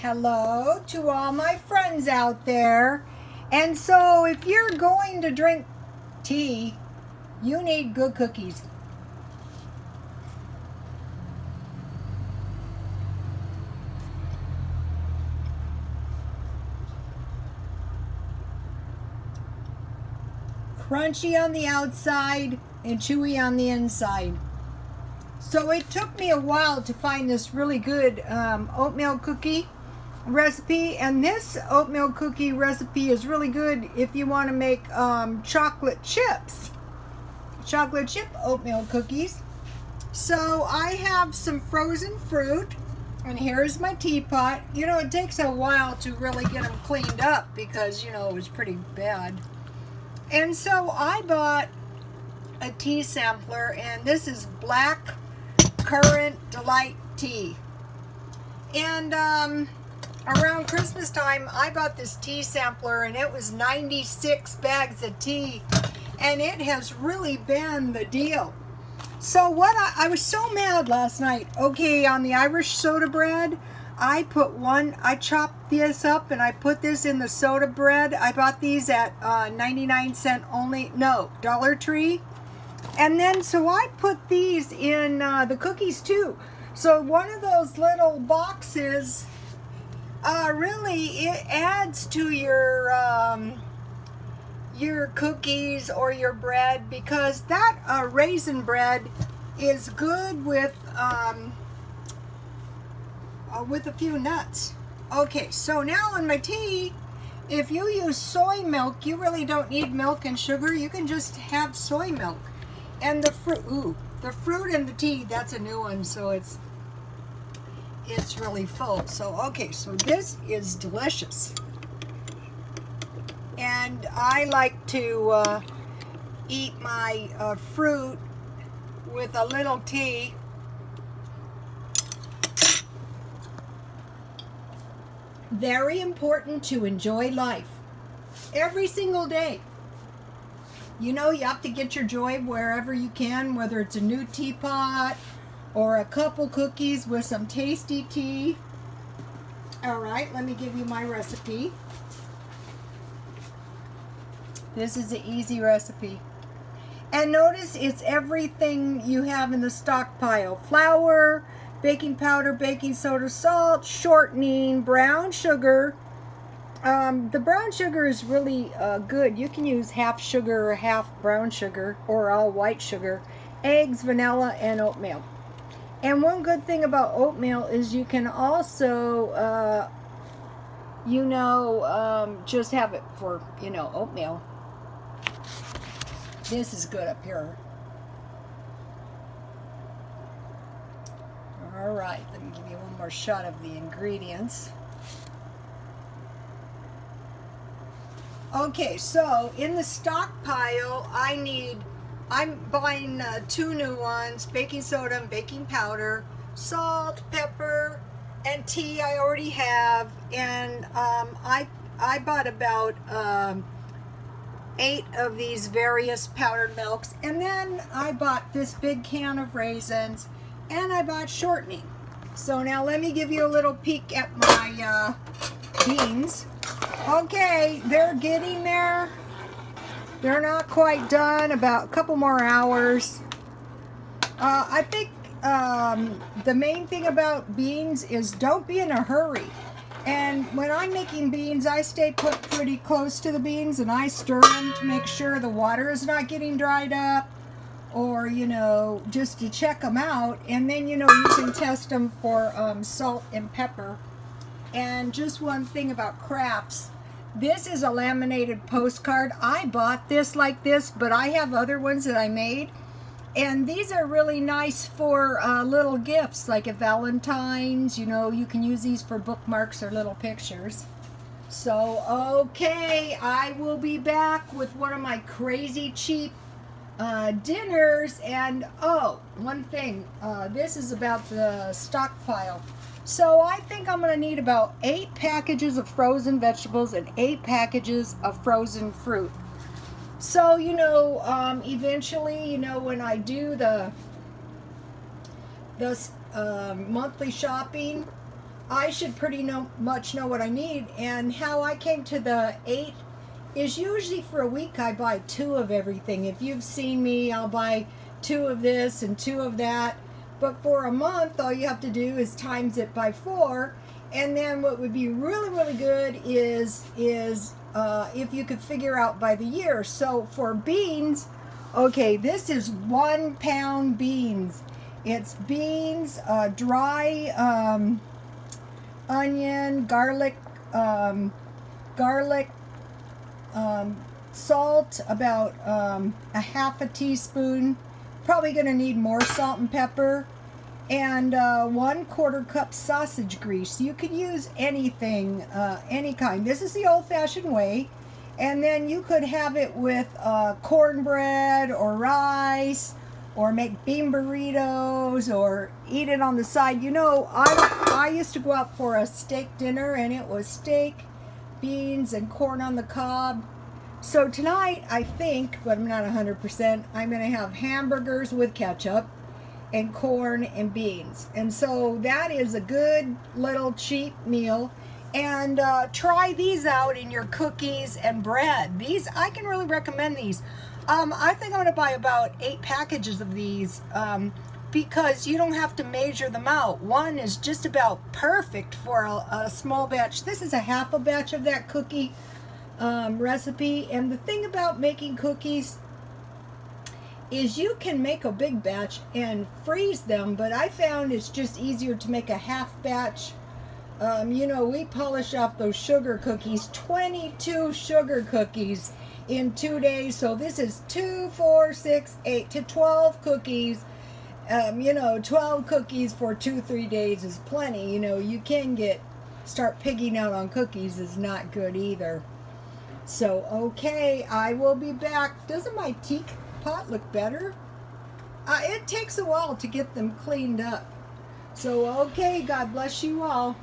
Hello to all my friends out there. And so if you're going to drink tea, you need good cookies. Crunchy on the outside and chewy on the inside. So it took me a while to find this really good oatmeal cookie recipe, and this oatmeal cookie recipe is really good if you want to make chocolate chip oatmeal cookies. So I have some frozen fruit, and here's my teapot. You know, it takes a while to really get them cleaned up because, you know, it was pretty bad. And so I bought a tea sampler, and this is Black Currant Delight Tea. And around Christmas time, I bought this tea sampler, and it was 96 bags of tea, and it has really been the deal. So what I was so mad last night. Okay, on the Irish soda bread, I chopped this up and I put this in the soda bread. I bought these at 99-cent only, no, Dollar Tree. And then so I put these in the cookies too. So one of those little boxes, really it adds to your cookies or your bread, because that raisin bread is good with a few nuts. Okay, so now in my tea, if you use soy milk, you really don't need milk and sugar. You can just have soy milk. And the fruit in the tea, that's a new one, so it's really full. So okay, so this is delicious. And I like to eat my fruit with a little tea. Very important to enjoy life every single day. You know, you have to get your joy wherever you can, whether it's a new teapot or a couple cookies with some tasty tea. All right, let me give you my recipe. This is an easy recipe. And notice it's everything you have in the stockpile. Flour, baking powder, baking soda, salt, shortening, brown sugar. The brown sugar is really good. You can use half sugar or half brown sugar or all white sugar. Eggs, vanilla, and oatmeal. And one good thing about oatmeal is you can also, just have it for, oatmeal. This is good up here. All right, let me give you one more shot of the ingredients. Okay, so in the stockpile, I'm buying 2 new ones, baking soda and baking powder, salt, pepper, and tea I already have. And I bought about 8 of these various powdered milks. And then I bought this big can of raisins, and I bought shortening. So now let me give you a little peek at my beans. Okay, they're getting there. They're not quite done, about a couple more hours. I think the main thing about beans is don't be in a hurry. And when I'm making beans, I stay put pretty close to the beans, and I stir them to make sure the water is not getting dried up, or, just to check them out. And then, you can test them for salt and pepper. And just one thing about crafts. This is a laminated postcard. I bought this like this, but I have other ones that I made. And these are really nice for little gifts, like at Valentine's. You can use these for bookmarks or little pictures. So, okay, I will be back with one of my crazy cheap dinners. And, one thing, this is about the stockpile. So I think I'm going to need about 8 packages of frozen vegetables and 8 packages of frozen fruit. So, eventually, when I do the monthly shopping, I should pretty much know what I need. And how I came to the 8 is usually for a week I buy 2 of everything. If you've seen me, I'll buy 2 of this and 2 of that. But for a month, all you have to do is times it by 4. And then what would be really, really good is if you could figure out by the year. So for beans, okay, this is 1 pound beans. It's beans, dry onion, garlic, salt, about a half a teaspoon. Probably going to need more salt and pepper. And 1/4 cup sausage grease. You could use anything, any kind. This is the old-fashioned way. And then you could have it with cornbread or rice, or make bean burritos, or eat it on the side. You know, I used to go out for a steak dinner, and it was steak, beans, and corn on the cob. So tonight, I think, but I'm not 100%, I'm going to have hamburgers with ketchup and corn and beans. And so that is a good little cheap meal. And try these out in your cookies and bread. These, I can really recommend these. I think I'm going to buy about 8 packages of these because you don't have to measure them out. One is just about perfect for a small batch. This is a half a batch of that cookie recipe. And the thing about making cookies is you can make a big batch and freeze them, but I found it's just easier to make a half batch. You know, we polish off those sugar cookies, 22 sugar cookies in 2 days. So this is 2, 4, 6, 8 to 12 cookies. You know, 12 cookies for 2-3 days is plenty. You know, you can start pigging out on cookies is not good either. So, okay, I will be back. Doesn't my teapot look better? It takes a while to get them cleaned up. So, okay, God bless you all.